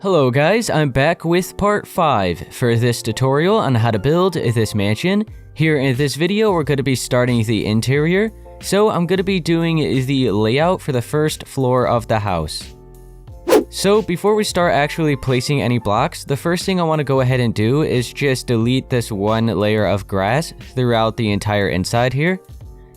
Hello guys, I'm back with part 5 for this tutorial on how to build this mansion. Here in this video, we're going to be starting the interior. So I'm going to be doing the layout for the first floor of the house. So before we start actually placing any blocks, the first thing I want to go ahead and do is just delete this one layer of grass throughout the entire inside here.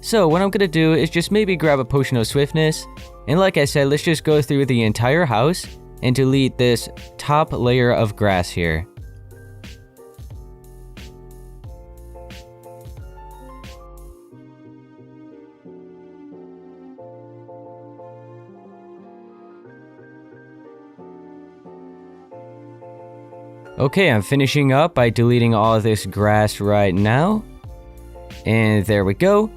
So what I'm going to do is just maybe grab a potion of swiftness. And like I said, let's just go through the entire house and delete this top layer of grass here. Okay, I'm finishing up by deleting all of this grass right now. And there we go.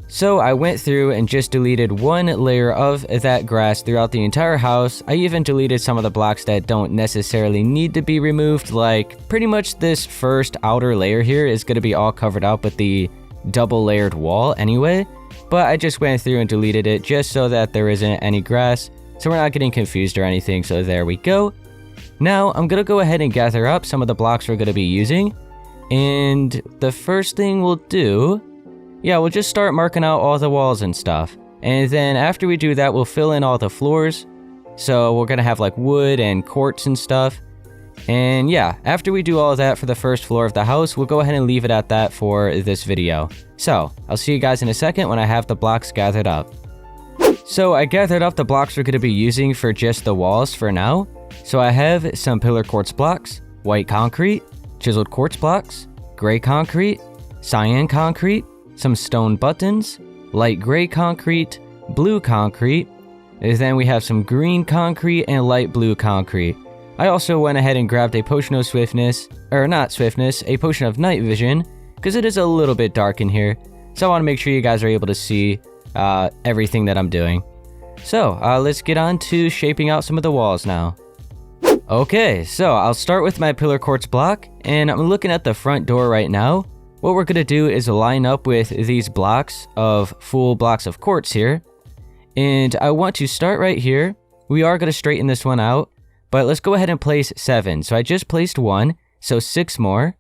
So I went through and just deleted one layer of that grass throughout the entire house. I even deleted some of the blocks that don't necessarily need to be removed, like pretty much this first outer layer here is going to be all covered up with the double layered wall anyway. But I just went through and deleted it just so that there isn't any grass, so we're not getting confused or anything, so there we go. Now I'm going to go ahead and gather up some of the blocks we're going to be using. And the first thing we'll do, we'll just start marking out all the walls and stuff. And then after we do that, we'll fill in all the floors. So we're going to have like wood and quartz and stuff. And yeah, after we do all of that for the first floor of the house, we'll go ahead and leave it at that for this video. So I'll see you guys in a second when I have the blocks gathered up. So I gathered up the blocks we're going to be using for just the walls for now. So I have some pillar quartz blocks, white concrete, chiseled quartz blocks, gray concrete, cyan concrete, some stone buttons, light gray concrete, blue concrete, and then we have some green concrete and light blue concrete. I also went ahead and grabbed a potion of swiftness, or not swiftness, a potion of night vision, because it is a little bit dark in here, so I want to make sure you guys are able to see everything that I'm doing. So let's get on to shaping out some of the walls now. Okay, so I'll start with my pillar quartz block, and I'm looking at the front door right now. What we're going to do is line up with these blocks of full blocks of quartz here. And I want to start right here. We are going to straighten this one out, but let's go ahead and place 7. So I just placed 1, so 6 more.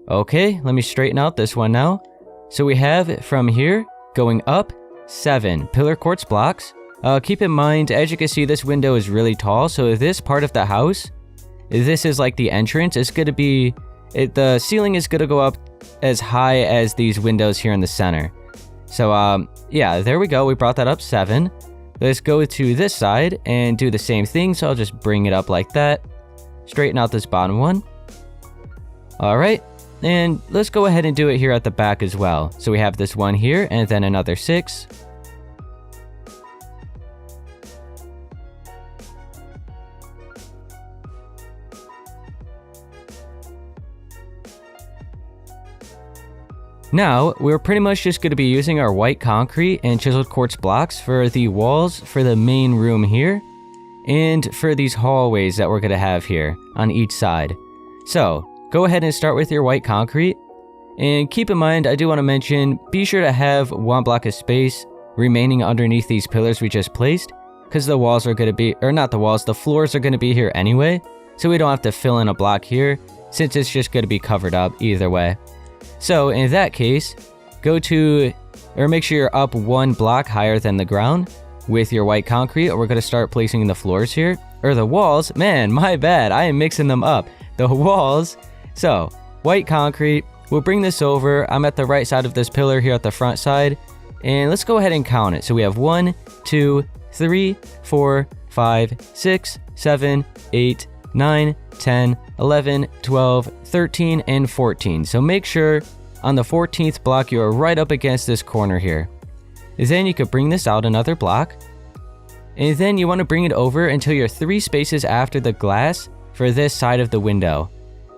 Okay, let me straighten out this one now. So we have from here going up 7 pillar quartz blocks. Keep in mind, as you can see, this window is really tall, so this part of the house, this is like the entrance. It's going to be, the ceiling is going to go up as high as these windows here in the center. So yeah, there we go. We brought that up 7. Let's go to this side and do the same thing. So I'll just bring it up like that. Straighten out this bottom one. All right. And let's go ahead and do it here at the back as well. So we have this one here and then another 6. Now, we're pretty much just going to be using our white concrete and chiseled quartz blocks for the walls for the main room here, and for these hallways that we're going to have here on each side. So, go ahead and start with your white concrete, and keep in mind, I do want to mention, be sure to have 1 block of space remaining underneath these pillars we just placed, because the walls are going to be, or not the walls, the floors are going to be here anyway, so we don't have to fill in a block here, since it's just going to be covered up either way. So in that case, go to, or make sure you're up 1 block higher than the ground with your white concrete, or we're going to start placing the floors here, or the walls. Man, my bad, I am mixing them up. The walls. So white concrete, we'll bring this over. I'm at the right side of this pillar here at the front side, and let's go ahead and count it. So we have 1, 2, 3, 4, 5, 6, 7, 8, 9, 10, 11, 12, 13, and 14. So make sure on the 14th block you are right up against this corner here. Then you could bring this out another block. And then you want to bring it over until you're 3 spaces after the glass for this side of the window.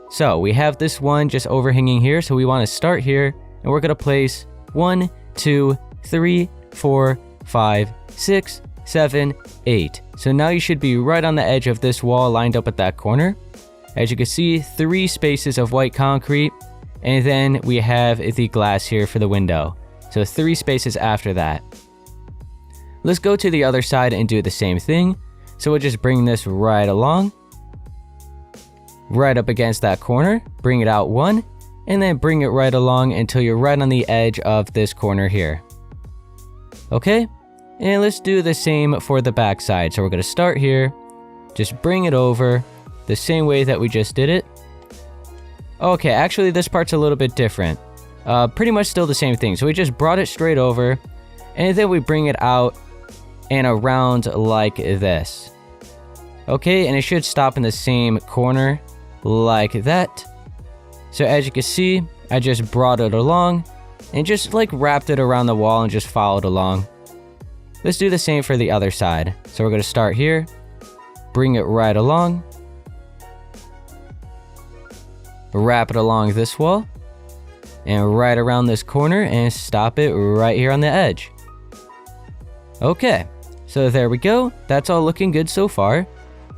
So we have this one just overhanging here, so we want to start here, and we're going to place 1, 2, 3, 4, 5, 6, 7, 8. So now you should be right on the edge of this wall lined up at that corner. As you can see, 3 spaces of white concrete, and then we have the glass here for the window. So 3 spaces after that. let's go to the other side and do the same thing. So we'll just bring this right along, right up against that corner, bring it out one, and then bring it right along until you're right on the edge of this corner here. Okay, and let's do the same for the back side. So we're going to start here, just bring it over the same way that we just did it. Okay, actually this part's a little bit different. Pretty much still the same thing. So we just brought it straight over, and then we bring it out and around like this. Okay, and it should stop in the same corner like that. So as you can see, I just brought it along and just like wrapped it around the wall and just followed along. Let's do the same for the other side. So we're going to start here, bring it right along, wrap it along this wall, and right around this corner, and stop it right here on the edge. Okay, so there we go. That's all looking good so far.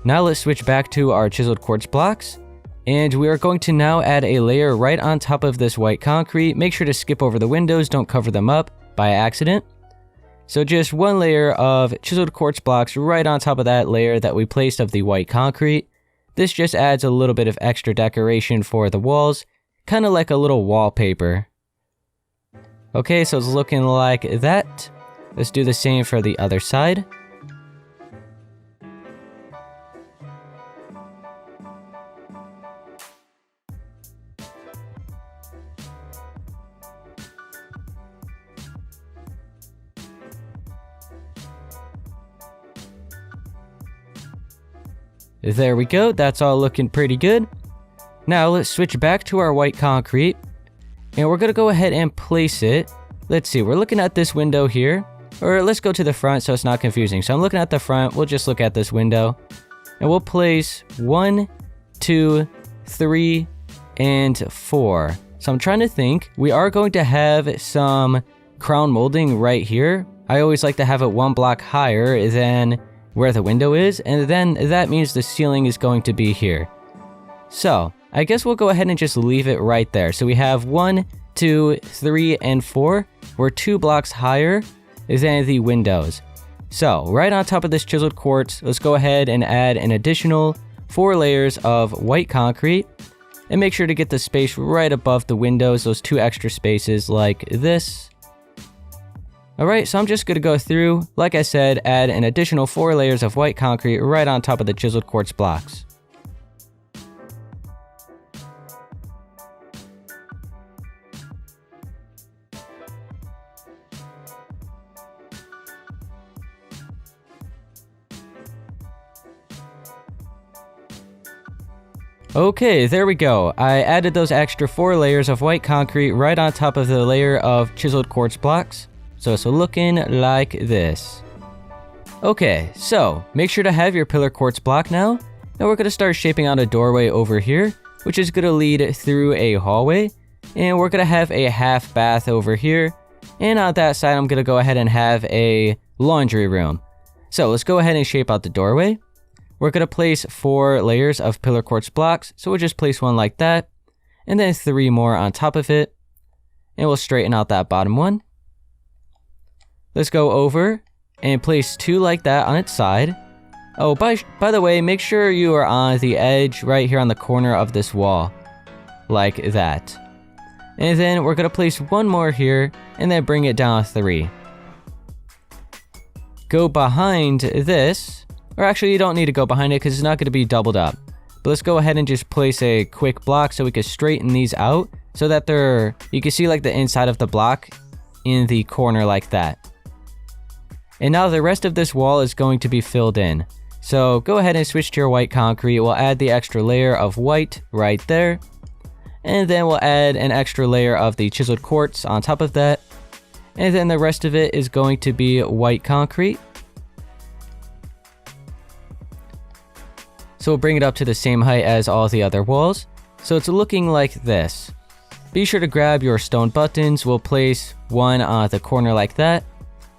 Now let's switch back to our chiseled quartz blocks. And we are going to now add a layer right on top of this white concrete. Make sure to skip over the windows, don't cover them up by accident. So just one layer of chiseled quartz blocks right on top of that layer that we placed of the white concrete. This just adds a little bit of extra decoration for the walls, kind of like a little wallpaper. Okay, so it's looking like that. Let's do the same for the other side. There we go, that's all looking pretty good. Now let's switch back to our white concrete, and we're gonna go ahead and place it. Let's see, we're looking at this window here, or let's go to the front so it's not confusing. So I'm looking at the front, we'll just look at this window, and we'll place 1, 2, 3, and 4. So I'm trying to think, we are going to have some crown molding right here. I always like to have it one block higher than where the window is, and then that means the ceiling is going to be here. So I guess we'll go ahead and just leave it right there. So we have 1, 2, 3, and 4. We're 2 blocks higher than the windows. So right on top of this chiseled quartz, let's go ahead and add an additional 4 layers of white concrete, and make sure to get the space right above the windows, those 2 extra spaces like this. Alright, so I'm just going to go through, like I said, add an additional 4 layers of white concrete right on top of the chiseled quartz blocks. Okay, there we go. I added those extra 4 layers of white concrete right on top of the layer of chiseled quartz blocks. So it's looking like this. Okay, so make sure to have your pillar quartz block now. And we're going to start shaping out a doorway over here, which is going to lead through a hallway. And we're going to have a half bath over here. And on that side, I'm going to go ahead and have a laundry room. So let's go ahead and shape out the doorway. We're going to place 4 layers of pillar quartz blocks. So we'll just place one like that, and then 3 more on top of it. And we'll straighten out that bottom one. Let's go over and place 2 like that on its side. Oh, by the way, make sure you are on the edge right here on the corner of this wall. Like that. And then we're going to place 1 more here, and then bring it down 3. Go behind this. Or actually, you don't need to go behind it because it's not going to be doubled up. But let's go ahead and just place a quick block so we can straighten these out so that you can see like the inside of the block in the corner like that. And now the rest of this wall is going to be filled in. So go ahead and switch to your white concrete. We'll add the extra layer of white right there. And then we'll add an extra layer of the chiseled quartz on top of that. And then the rest of it is going to be white concrete. So we'll bring it up to the same height as all the other walls. So it's looking like this. Be sure to grab your stone buttons. We'll place 1 on the corner like that.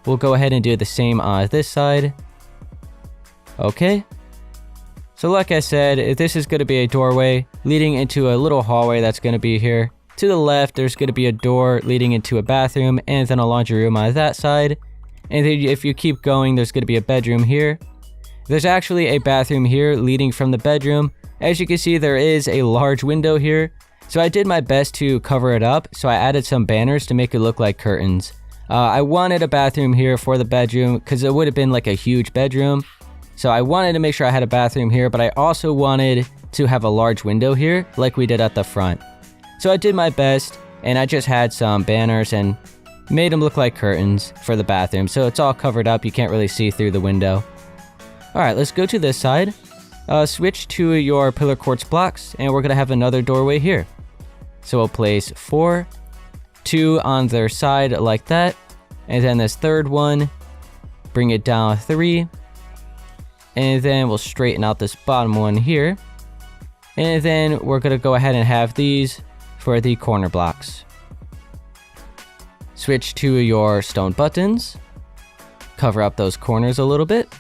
We'll go ahead and do the same on this side. Okay. So like I said, this is going to be a doorway leading into a little hallway that's going to be here. To the left, there's going to be a door leading into a bathroom and then a laundry room on that side. And then if you keep going, there's going to be a bedroom here. There's actually a bathroom here leading from the bedroom. As you can see, there is a large window here. So I did my best to cover it up. So I added some banners to make it look like curtains. I wanted a bathroom here for the bedroom because it would have been like a huge bedroom. So I wanted to make sure I had a bathroom here, but I also wanted to have a large window here like we did at the front. So I did my best, and I just had some banners and made them look like curtains for the bathroom. So it's all covered up, you can't really see through the window. Alright, let's go to this side. Switch to your pillar quartz blocks, and we're going to have another doorway here. So we'll place 4, 2 on their side like that, and then this third one, bring it down 3, and then we'll straighten out this bottom one here, and then we're going to go ahead and have these for the corner blocks. Switch to your stone buttons, cover up those corners a little bit,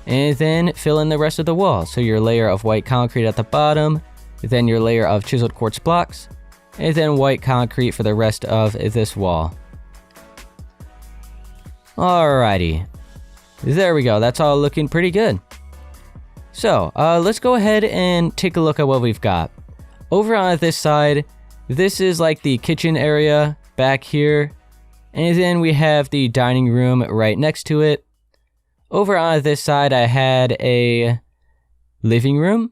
and then fill in the rest of the wall. So your layer of white concrete at the bottom, then your layer of chiseled quartz blocks, and then white concrete for the rest of this wall. Alrighty. There we go, that's all looking pretty good. So, let's go ahead and take a look at what we've got. Over on this side, this is like the kitchen area back here. And then we have the dining room right next to it. Over on this side, I had a living room.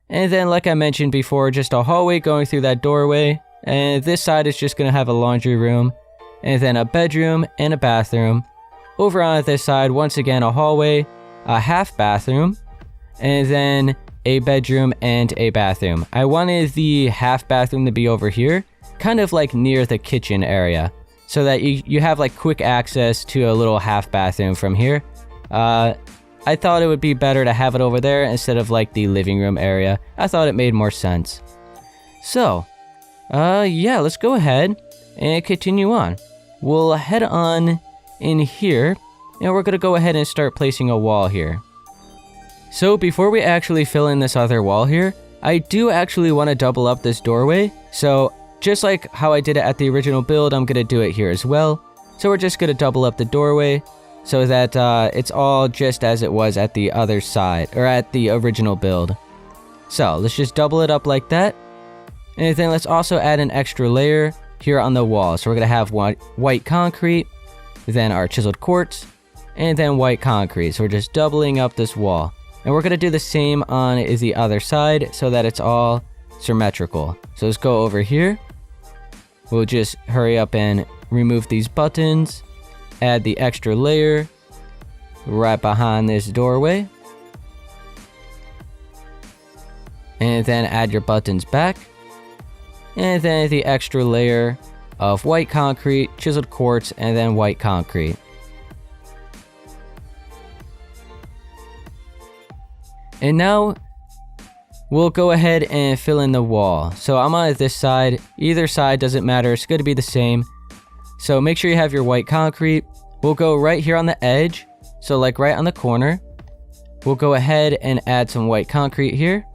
And then, like I mentioned before, just a hallway going through that doorway. And this side is just going to have a laundry room. And then a bedroom and a bathroom. Over on this side, once again, a hallway, a half bathroom, and then a bedroom and a bathroom. I wanted the half bathroom to be over here, kind of like near the kitchen area, so that you have like quick access to a little half bathroom from here. I thought it would be better to have it over there instead of like the living room area. I thought it made more sense. So, yeah, let's go ahead and continue on. We'll head on in here, and we're going to go ahead and start placing a wall here. So before we actually fill in this other wall here, I do actually want to double up this doorway. So just like how I did it at the original build, I'm going to do it here as well. So we're just going to double up the doorway so that it's all just as it was at the other side, or at the original build. So let's just double it up like that. And then let's also add an extra layer here on the wall. So we're going to have white concrete, then our chiseled quartz, and then white concrete. So we're just doubling up this wall. And we're going to do the same on the other side so that it's all symmetrical. So let's go over here. We'll just hurry up and remove these buttons. Add the extra layer right behind this doorway. And then add your buttons back. And then the extra layer of white concrete, chiseled quartz, and then white concrete. And now we'll go ahead and fill in the wall. So I'm on this side. Either side doesn't matter. It's going to be the same. So make sure you have your white concrete. We'll go right here on the edge. So like right on the corner. We'll go ahead and add some white concrete here.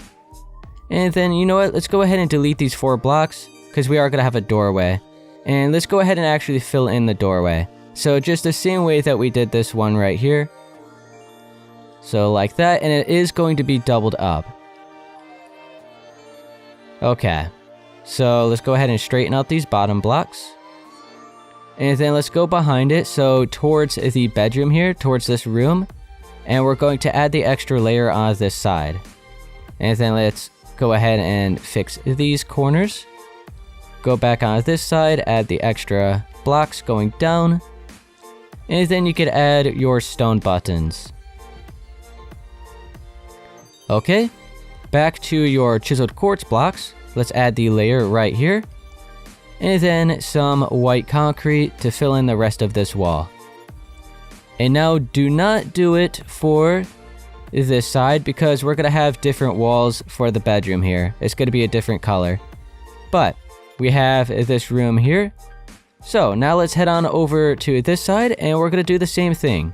And then, you know what? Let's go ahead and delete these 4 blocks because we are going to have a doorway. And let's go ahead and actually fill in the doorway. So just the same way that we did this one right here. So like that, and it is going to be doubled up. Okay, so let's go ahead and straighten out these bottom blocks. And then let's go behind it, so towards the bedroom here, towards this room. And we're going to add the extra layer on this side. And then let's go ahead and fix these corners. Go back on this side, add the extra blocks going down. And then you could add your stone buttons. Okay, back to your chiseled quartz blocks. Let's add the layer right here. And then some white concrete to fill in the rest of this wall. And now do not do it for this side because we're going to have different walls for the bedroom here. It's going to be a different color. But we have this room here. So now let's head on over to this side and we're going to do the same thing.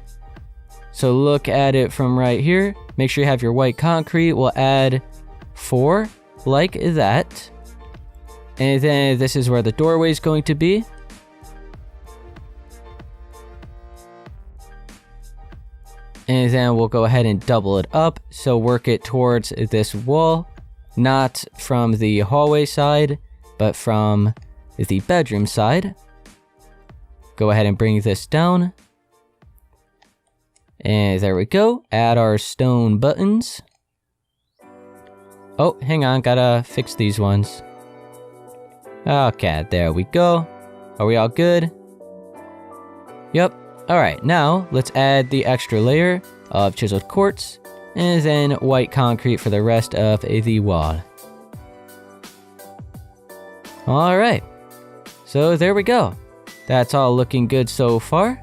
So look at it from right here. Make sure you have your white concrete. We'll add 4 like that. And then this is where the doorway is going to be. And then we'll go ahead and double it up. So work it towards this wall, not from the hallway side, but from the bedroom side. Go ahead and bring this down. And there we go. Add our stone buttons. Oh, hang on. Gotta fix these ones. Okay, there we go. Are we all good? Yep. Alright, now let's add the extra layer of chiseled quartz and then white concrete for the rest of the wall. Alright, so there we go. That's all looking good so far.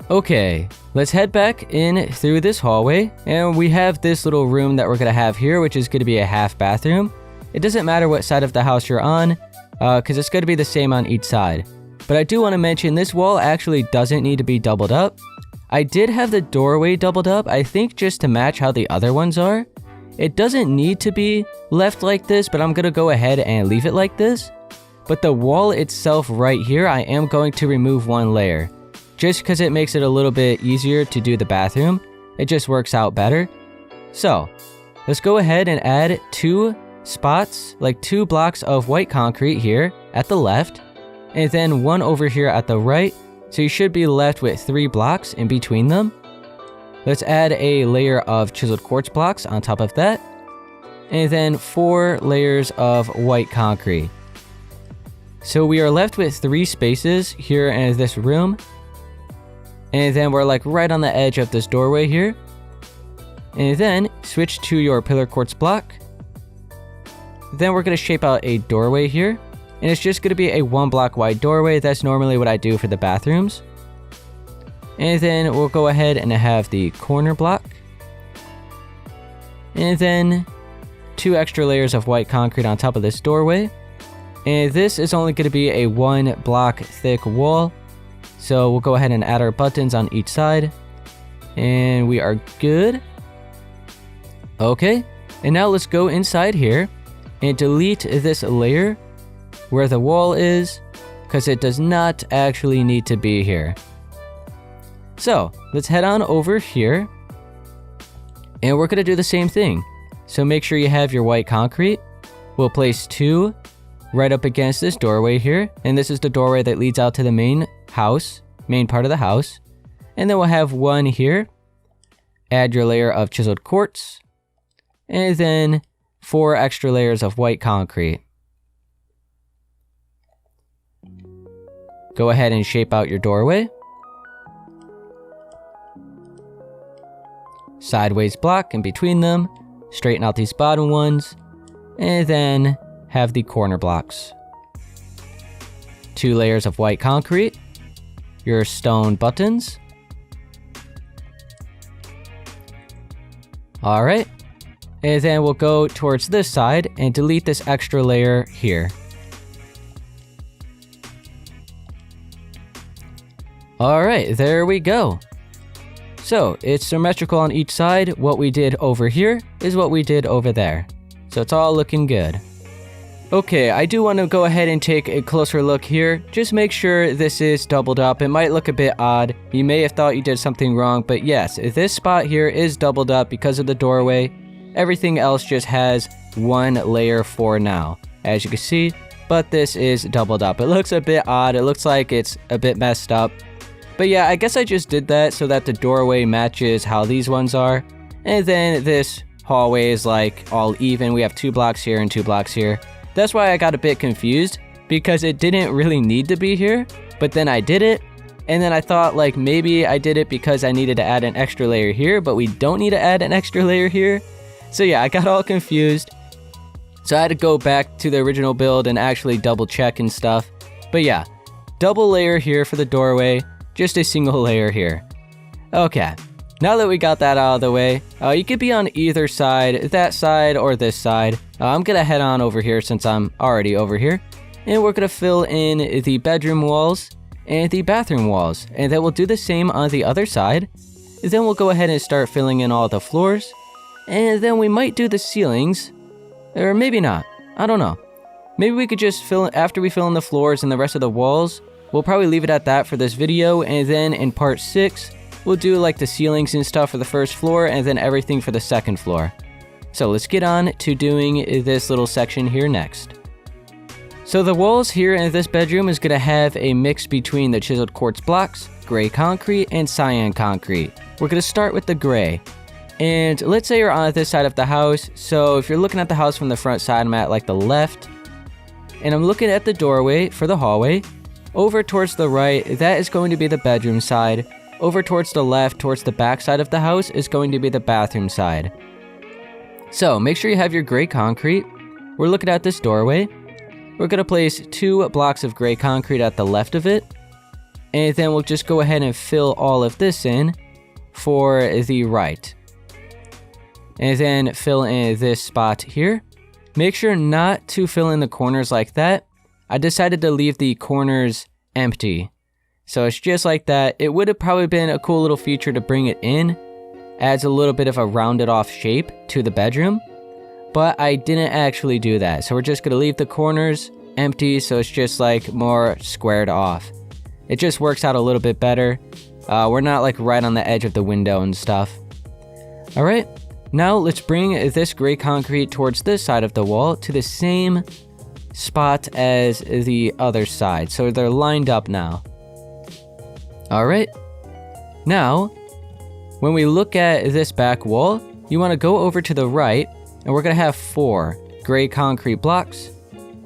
Okay, let's head back in through this hallway, and we have this little room that we're going to have here, which is going to be a half bathroom. It doesn't matter what side of the house you're on, because it's going to be the same on each side. But I do want to mention this wall actually doesn't need to be doubled up. I did have the doorway doubled up, I think just to match how the other ones are. It doesn't need to be left like this, but I'm going to go ahead and leave it like this. But the wall itself right here, I am going to remove one layer. Just because it makes it a little bit easier to do the bathroom. It just works out better. So, let's go ahead and add 2 spots, like 2 blocks of white concrete here at the left. And then 1 over here at the right, so you should be left with 3 blocks in between them. Let's add a layer of chiseled quartz blocks on top of that, and then 4 layers of white concrete. So we are left with 3 spaces here in this room, and then we're like right on the edge of this doorway here. And then switch to your pillar quartz block. Then we're going to shape out a doorway here. And it's just going to be a 1 block wide doorway. That's normally what I do for the bathrooms. And then we'll go ahead and have the corner block. And then 2 extra layers of white concrete on top of this doorway. And this is only going to be a 1 block thick wall. So we'll go ahead and add our buttons on each side. And we are good. Okay. And now let's go inside here and delete this layer where the wall is, because it does not actually need to be here. So let's head on over here, and we're going to do the same thing. So make sure you have your white concrete. We'll place 2 right up against this doorway here, and this is the doorway that leads out to the main part of the house. And then we'll have 1 here. Add your layer of chiseled quartz, and then 4 extra layers of white concrete. Go ahead and shape out your doorway. Sideways block in between them. Straighten out these bottom ones. And then have the corner blocks. 2 layers of white concrete. Your stone buttons. Alright. And then we'll go towards this side and delete this extra layer here. Alright, there we go. So, it's symmetrical on each side. What we did over here is what we did over there. So it's all looking good. Okay, I do want to go ahead and take a closer look here. Just make sure this is doubled up. It might look a bit odd. You may have thought you did something wrong, but yes, this spot here is doubled up because of the doorway. Everything else just has 1 layer for now, as you can see, but this is doubled up. It looks a bit odd. It looks like it's a bit messed up. But yeah, I guess I just did that so that the doorway matches how these ones are. And then this hallway is like all even. We have 2 blocks here and 2 blocks here. That's why I got a bit confused, because it didn't really need to be here, but then I did it. And then I thought like maybe I did it because I needed to add an extra layer here, but we don't need to add an extra layer here. So yeah, I got all confused. So I had to go back to the original build and actually double check and stuff. But yeah, double layer here for the doorway. Just a single layer here. Okay, now that we got that out of the way, you could be on either side, that side or this side. I'm gonna head on over here since I'm already over here. And we're gonna fill in the bedroom walls and the bathroom walls. And then we'll do the same on the other side. Then we'll go ahead and start filling in all the floors. And then we might do the ceilings. Or maybe not, I don't know. Maybe we could just after we fill in the floors and the rest of the walls, we'll probably leave it at that for this video, and then in part 6, we'll do like the ceilings and stuff for the first floor and then everything for the second floor. So let's get on to doing this little section here next. So the walls here in this bedroom is going to have a mix between the chiseled quartz blocks, gray concrete, and cyan concrete. We're going to start with the gray. And let's say you're on this side of the house. So if you're looking at the house from the front side, I'm at like the left. And I'm looking at the doorway for the hallway. Over towards the right, that is going to be the bedroom side. Over towards the left, towards the back side of the house, is going to be the bathroom side. So make sure you have your gray concrete. We're looking at this doorway. We're going to place 2 blocks of gray concrete at the left of it. And then we'll just go ahead and fill all of this in for the right. And then fill in this spot here. Make sure not to fill in the corners like that. I decided to leave the corners empty. So it's just like that. It would have probably been a cool little feature to bring it in. Adds a little bit of a rounded off shape to the bedroom. But I didn't actually do that. So we're just going to leave the corners empty so it's just like more squared off. It just works out a little bit better. We're not like right on the edge of the window and stuff. Alright, now let's bring this gray concrete towards this side of the wall to the same spot as the other side. So they're lined up now. Alright, now when we look at this back wall, you want to go over to the right. And we're going to have 4 gray concrete blocks.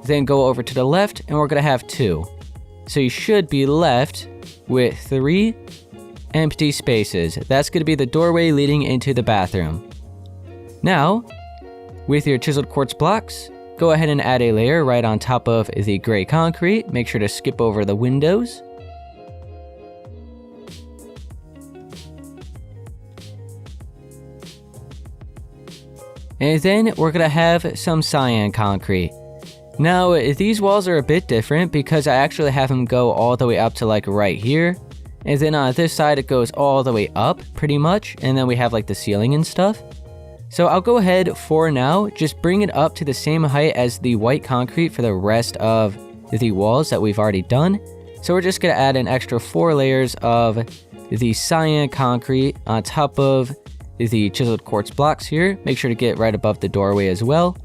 Then go over to the left and we're going to have 2. So you should be left with 3 empty spaces. That's going to be the doorway leading into the bathroom. Now, with your chiseled quartz blocks, go ahead and add a layer right on top of the gray concrete. Make sure to skip over the windows. And then we're going to have some cyan concrete. Now, these walls are a bit different because I actually have them go all the way up to like right here. And then on this side, it goes all the way up pretty much. And then we have like the ceiling and stuff. So I'll go ahead for now, just bring it up to the same height as the white concrete for the rest of the walls that we've already done. So we're just going to add an extra 4 layers of the cyan concrete on top of the chiseled quartz blocks here. Make sure to get right above the doorway as well.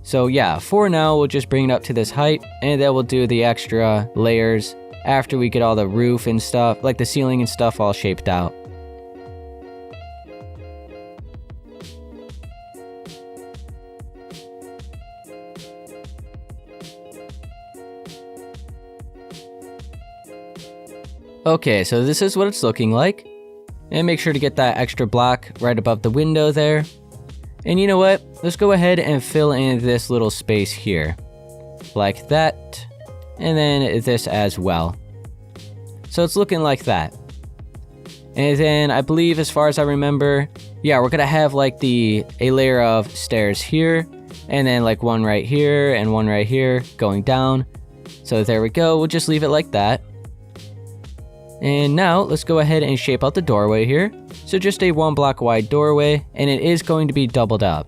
So yeah, for now, we'll just bring it up to this height, and then we'll do the extra layers after we get all the roof and stuff, like the ceiling and stuff all shaped out. Okay, so this is what it's looking like. And make sure to get that extra block right above the window there. And you know what? Let's go ahead and fill in this little space here. Like that. And then this as well. So it's looking like that. And then I believe, as far as I remember, yeah, we're going to have like a layer of stairs here. And then like one right here and one right here going down. So there we go. We'll just leave it like that. And now let's go ahead and shape out the doorway here. So just a 1 block wide doorway, and it is going to be doubled up.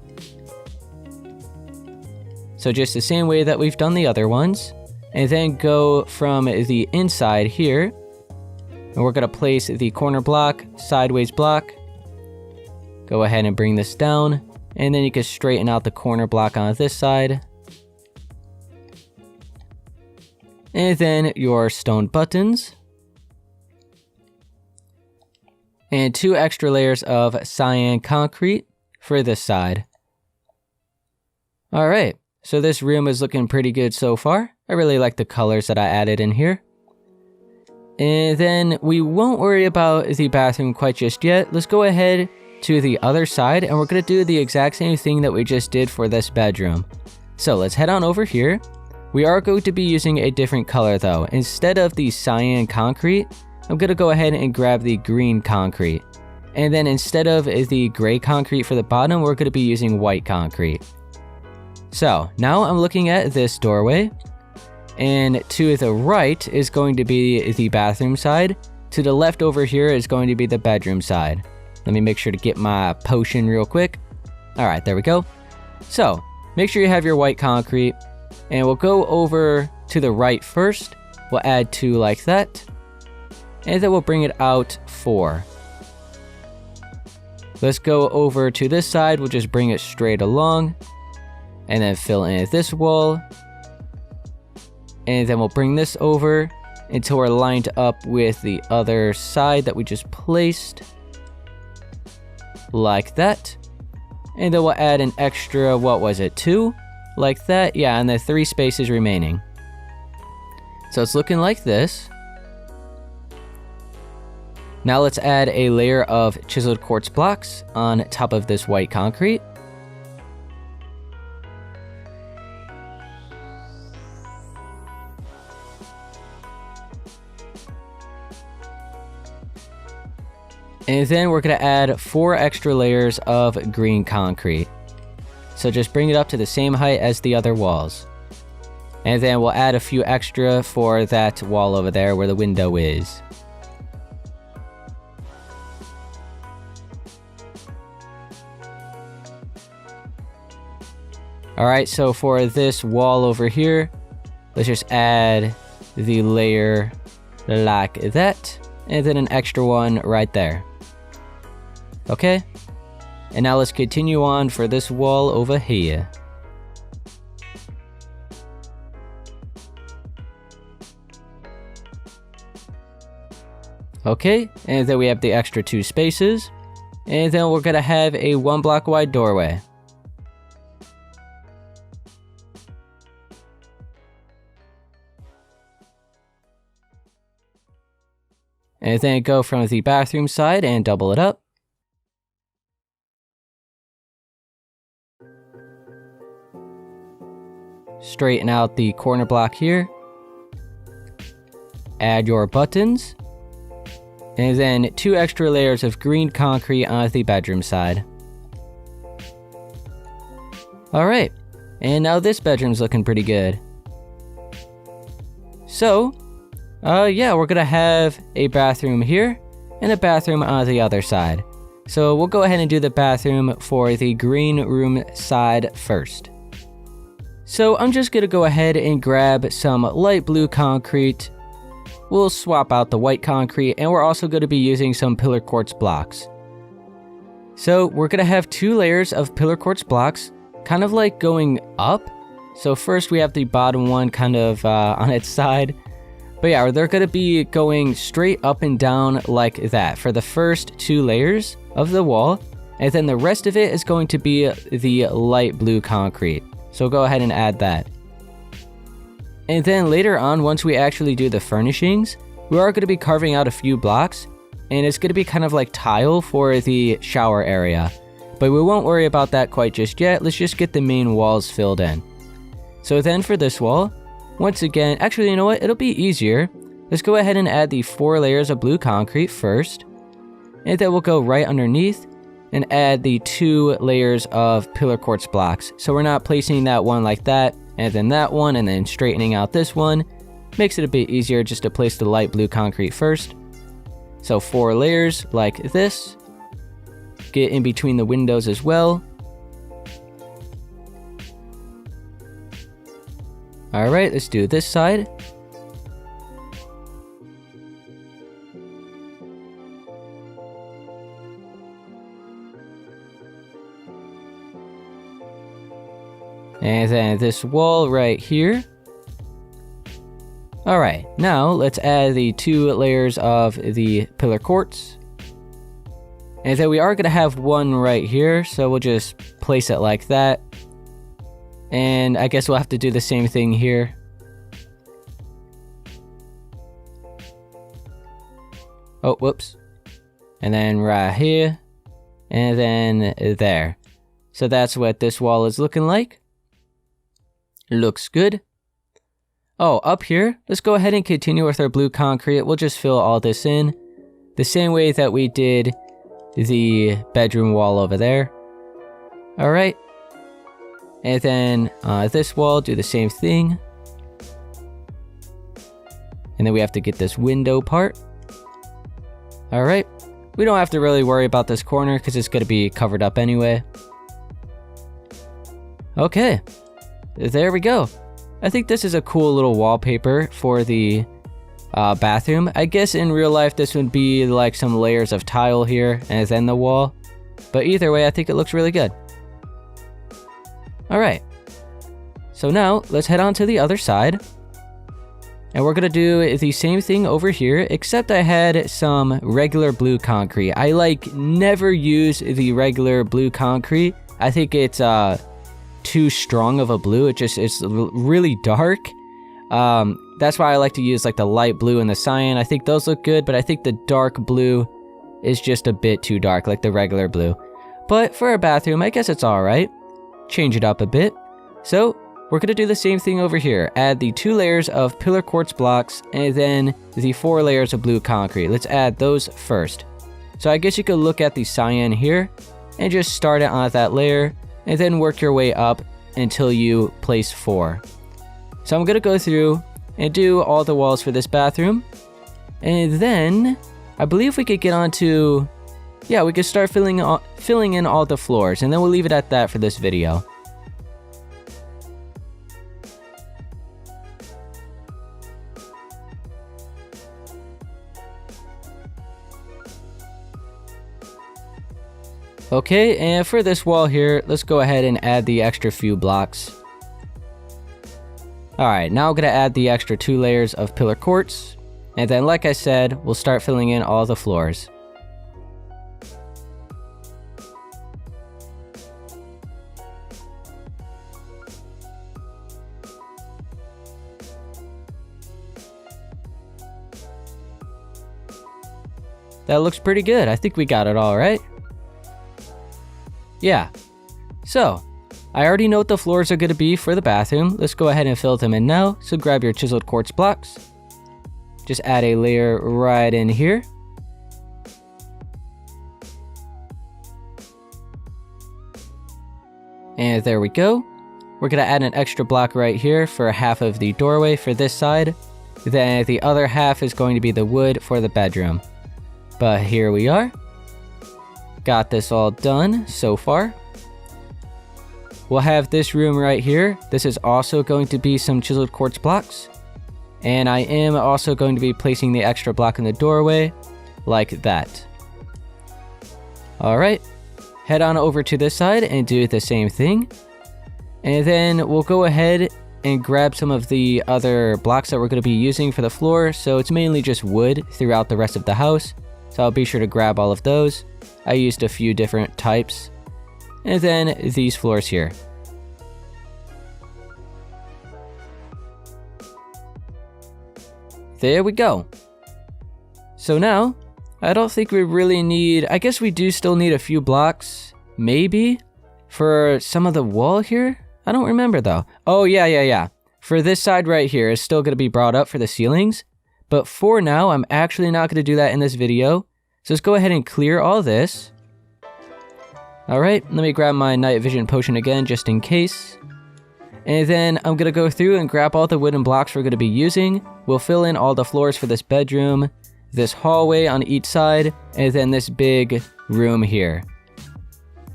So just the same way that we've done the other ones. And then go from the inside here. And we're going to place the corner block, sideways block. Go ahead and bring this down. And then you can straighten out the corner block on this side. And then your stone buttons. And 2 extra layers of cyan concrete for this side. Alright, so this room is looking pretty good so far. I really like the colors that I added in here. And then we won't worry about the bathroom quite just yet. Let's go ahead to the other side, and we're going to do the exact same thing that we just did for this bedroom. So let's head on over here. We are going to be using a different color though. Instead of the cyan concrete, I'm going to go ahead and grab the green concrete. And then instead of the gray concrete for the bottom, we're going to be using white concrete. So now I'm looking at this doorway. And to the right is going to be the bathroom side. To the left over here is going to be the bedroom side. Let me make sure to get my potion real quick. Alright, there we go. So make sure you have your white concrete. And we'll go over to the right first. We'll add 2 like that. and then we'll bring it out 4. Let's go over to this side, we'll just bring it straight along, and then fill in this wall, and then we'll bring this over until we're lined up with the other side that we just placed, like that. And then we'll add an extra, what was it, 2? Like that, yeah, and then 3 spaces remaining. So it's looking like this. Now let's add a layer of chiseled quartz blocks on top of this white concrete. And then we're going to add 4 extra layers of green concrete. So just bring it up to the same height as the other walls. And then we'll add a few extra for that wall over there where the window is. Alright, so for this wall over here, let's just add the layer like that, and then an extra one right there. Okay, and now let's continue on for this wall over here. Okay, and then we have the extra 2 spaces, and then we're gonna have a 1 block wide doorway. And then go from the bathroom side and double it up. Straighten out the corner block here. Add your buttons. And then 2 extra layers of green concrete on the bedroom side. Alright, and now this bedroom's looking pretty good. So, yeah, we're gonna have a bathroom here and a bathroom on the other side. So we'll go ahead and do the bathroom for the green room side first. So I'm just gonna go ahead and grab some light blue concrete. We'll swap out the white concrete, and we're also gonna be using some pillar quartz blocks. So we're gonna have 2 layers of pillar quartz blocks, kind of like going up. So first we have the bottom one kind of on its side. But yeah, they're going to be going straight up and down like that for the first 2 layers of the wall. And then the rest of it is going to be the light blue concrete. So go ahead and add that. And then later on, once we actually do the furnishings, we are going to be carving out a few blocks. And it's going to be kind of like tile for the shower area. But we won't worry about that quite just yet. Let's just get the main walls filled in. So then for this wall, once again, actually, you know what? It'll be easier. Let's go ahead and add the 4 layers of blue concrete first. And then we'll go right underneath and add the 2 layers of pillar quartz blocks. So we're not placing that one like that, and then straightening out this one. Makes it a bit easier just to place the light blue concrete first. So 4 layers like this. Get in between the windows as well. Alright, let's do this side. And then this wall right here. Alright, now let's add the 2 layers of the pillar quartz. And then we are going to have one right here, so we'll just place it like that. And I guess we'll have to do the same thing here. Oh, whoops. And then right here. And then there. So that's what this wall is looking like. Looks good. Oh, up here, let's go ahead and continue with our blue concrete. We'll just fill all this in the same way that we did the bedroom wall over there. Alright. And then this wall, do the same thing. And then we have to get this window part. Alright. We don't have to really worry about this corner because it's going to be covered up anyway. Okay. There we go. I think this is a cool little wallpaper for the bathroom. I guess in real life this would be like some layers of tile here and then the wall. But either way, I think it looks really good. Alright. So now, let's head on to the other side. And we're gonna do the same thing over here, except I had some regular blue concrete. I never use the regular blue concrete. I think it's too strong of a blue. It's really dark. That's why I like to use like the light blue and the cyan. I think those look good, but I think the dark blue is just a bit too dark, like the regular blue. But for a bathroom, I guess it's alright. Change it up a bit. So, we're going to do the same thing over here. Add the 2 layers of pillar quartz blocks and then the 4 layers of blue concrete. Let's add those first. So I guess you could look at the cyan here and just start it on that layer and then work your way up until you place 4. So I'm going to go through and do all the walls for this bathroom. And then I believe we could get on to... yeah, we could start filling in all the floors, and then we'll leave it at that for this video. Okay, and for this wall here, let's go ahead and add the extra few blocks. Alright, now I'm going to add the extra 2 layers of pillar quartz, and then like I said, we'll start filling in all the floors. That looks pretty good. I think we got it all right. Yeah. So, I already know what the floors are going to be for the bathroom. Let's go ahead and fill them in now. So grab your chiseled quartz blocks. Just add a layer right in here. And there we go. We're going to add an extra block right here for half of the doorway for this side. Then the other half is going to be the wood for the bedroom. But here we are. Got this all done so far. We'll have this room right here. This is also going to be some chiseled quartz blocks. And I am also going to be placing the extra block in the doorway, like that. Alright, head on over to this side and do the same thing. And then we'll go ahead and grab some of the other blocks that we're going to be using for the floor. So it's mainly just wood throughout the rest of the house. So I'll be sure to grab all of those. I used a few different types. And then these floors here. There we go. So now, I don't think we really need... I guess we do still need a few blocks, maybe, for some of the wall here? I don't remember though. Oh, yeah. For this side right here, it's still going to be brought up for the ceilings. But for now, I'm actually not going to do that in this video. So let's go ahead and clear all this. Alright, let me grab my night vision potion again, just in case. And then I'm going to go through and grab all the wooden blocks we're going to be using. We'll fill in all the floors for this bedroom, this hallway on each side, and then this big room here.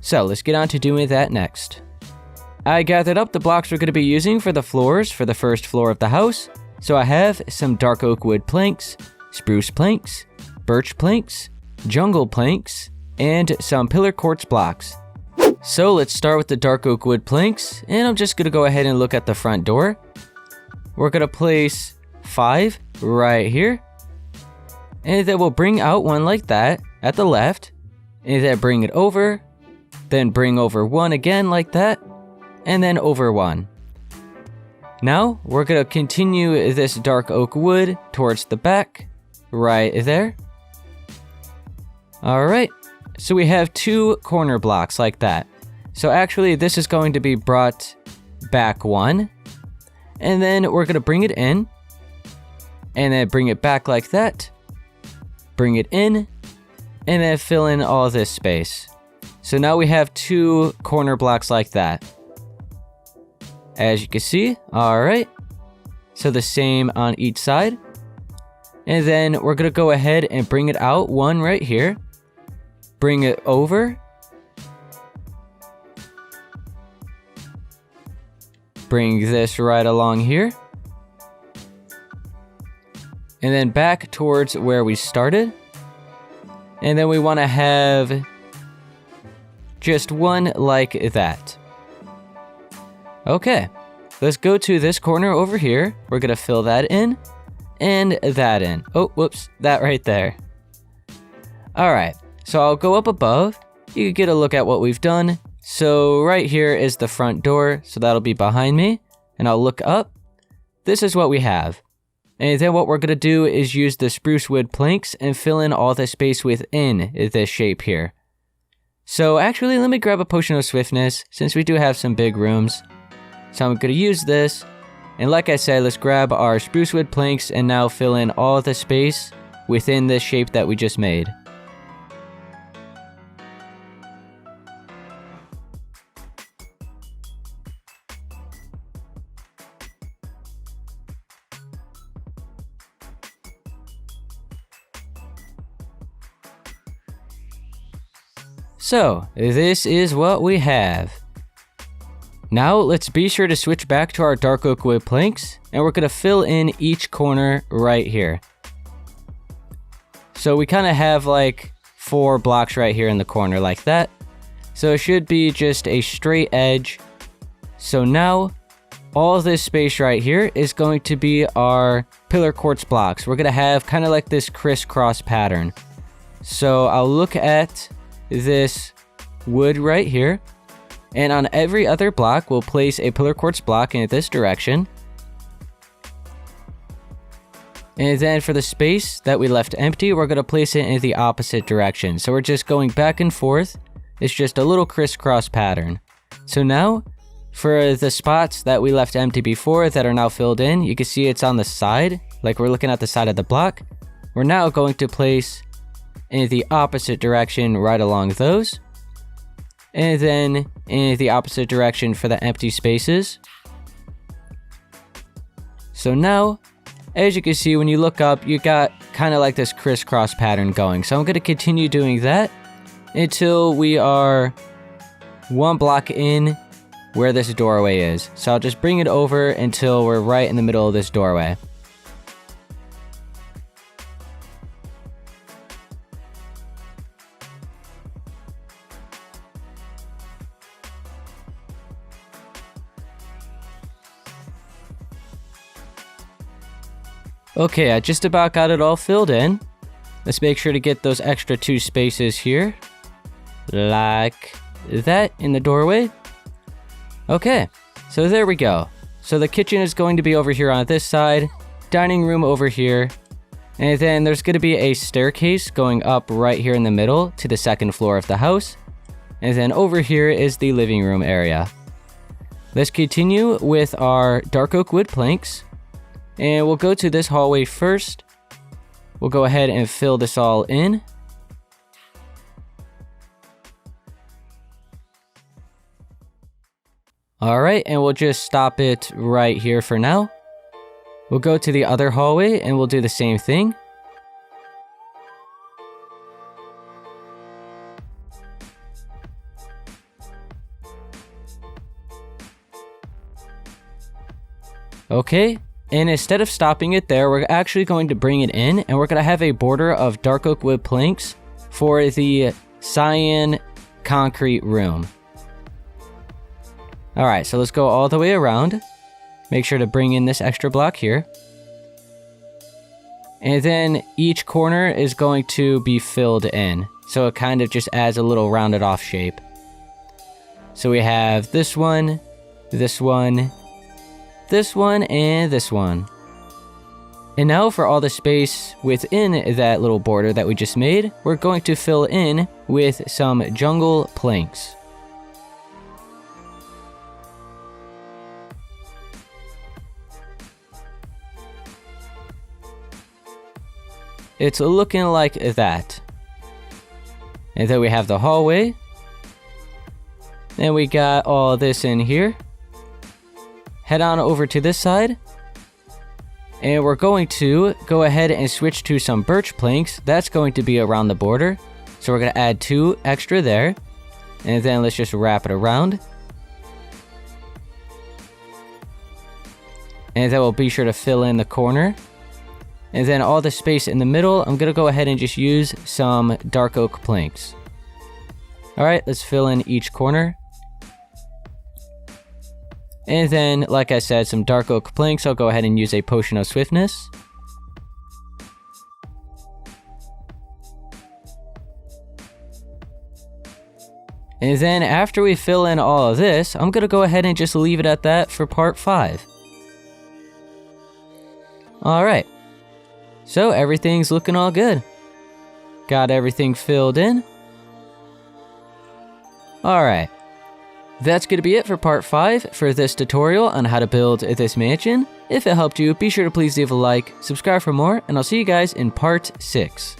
So let's get on to doing that next. I gathered up the blocks we're going to be using for the floors for the first floor of the house. So I have some dark oak wood planks, spruce planks, birch planks, jungle planks, and some pillar quartz blocks. So let's start with the dark oak wood planks, and I'm just going to go ahead and look at the front door. We're going to place 5 right here, and then we'll bring out one like that at the left, and then bring it over, then bring over one again like that, and then over one. Now we're going to continue this dark oak wood towards the back, right there. Alright. So we have 2 corner blocks like that. So actually this is going to be brought back 1. And then we're going to bring it in. And then bring it back like that. Bring it in. And then fill in all this space. So now we have 2 corner blocks like that. As you can see, alright. So the same on each side. And then we're going to go ahead and bring it out 1 right here. Bring it over. Bring this right along here. And then back towards where we started. And then we want to have just one like that. Okay, let's go to this corner over here. We're going to fill that in and that in. Oh, whoops, that right there. All right, so I'll go up above. You can get a look at what we've done. So right here is the front door, so that'll be behind me. And I'll look up. This is what we have. And then what we're going to do is use the spruce wood planks and fill in all the space within this shape here. So actually, let me grab a potion of swiftness since we do have some big rooms. So I'm going to use this. And like I said, let's grab our spruce wood planks and now fill in all the space within this shape that we just made. So, this is what we have. Now, let's be sure to switch back to our dark oak wood planks, and we're going to fill in each corner right here. So we kind of have like 4 blocks right here in the corner like that. So it should be just a straight edge. So now, all of this space right here is going to be our pillar quartz blocks. We're going to have kind of like this crisscross pattern. So I'll look at this wood right here, and on every other block we'll place a pillar quartz block in this direction, and then for the space that we left empty we're going to place it in the opposite direction. So we're just going back and forth. It's just a little crisscross pattern. So now for the spots that we left empty before that are now filled in, you can see it's on the side, like we're looking at the side of the block. We're now going to place in the opposite direction right along those, and then in the opposite direction for the empty spaces. So now, as you can see, when you look up, you got kind of like this crisscross pattern going. So I'm going to continue doing that until we are 1 block in where this doorway is. So I'll just bring it over until we're right in the middle of this doorway. Okay, I just about got it all filled in. Let's make sure to get those extra 2 spaces here. Like that in the doorway. Okay, so there we go. So the kitchen is going to be over here on this side, dining room over here, and then there's going to be a staircase going up right here in the middle to the 2nd floor of the house. And then over here is the living room area. Let's continue with our dark oak wood planks. And we'll go to this hallway first. We'll go ahead and fill this all in. Alright, and we'll just stop it right here for now. We'll go to the other hallway and we'll do the same thing. Okay. And instead of stopping it there, we're actually going to bring it in, and we're going to have a border of dark oak wood planks for the cyan concrete room. Alright, so let's go all the way around. Make sure to bring in this extra block here. And then each corner is going to be filled in. So it kind of just adds a little rounded off shape. So we have this one, this one, this one, and this one. And now for all the space within that little border that we just made, we're going to fill in with some jungle planks. It's looking like that. And then we have the hallway. Then we got all this in here. Head on over to this side. And we're going to go ahead and switch to some birch planks. That's going to be around the border. So we're going to add 2 extra there. And then let's just wrap it around. And then we'll be sure to fill in the corner. And then all the space in the middle, I'm gonna go ahead and just use some dark oak planks. Alright, let's fill in each corner. And then, like I said, some dark oak planks. I'll go ahead and use a potion of swiftness. And then after we fill in all of this, I'm gonna go ahead and just leave it at that for part 5. Alright, so everything's looking all good. Got everything filled in. Alright, that's gonna be it for part 5 for this tutorial on how to build this mansion. If it helped you, be sure to please leave a like, subscribe for more, and I'll see you guys in part 6.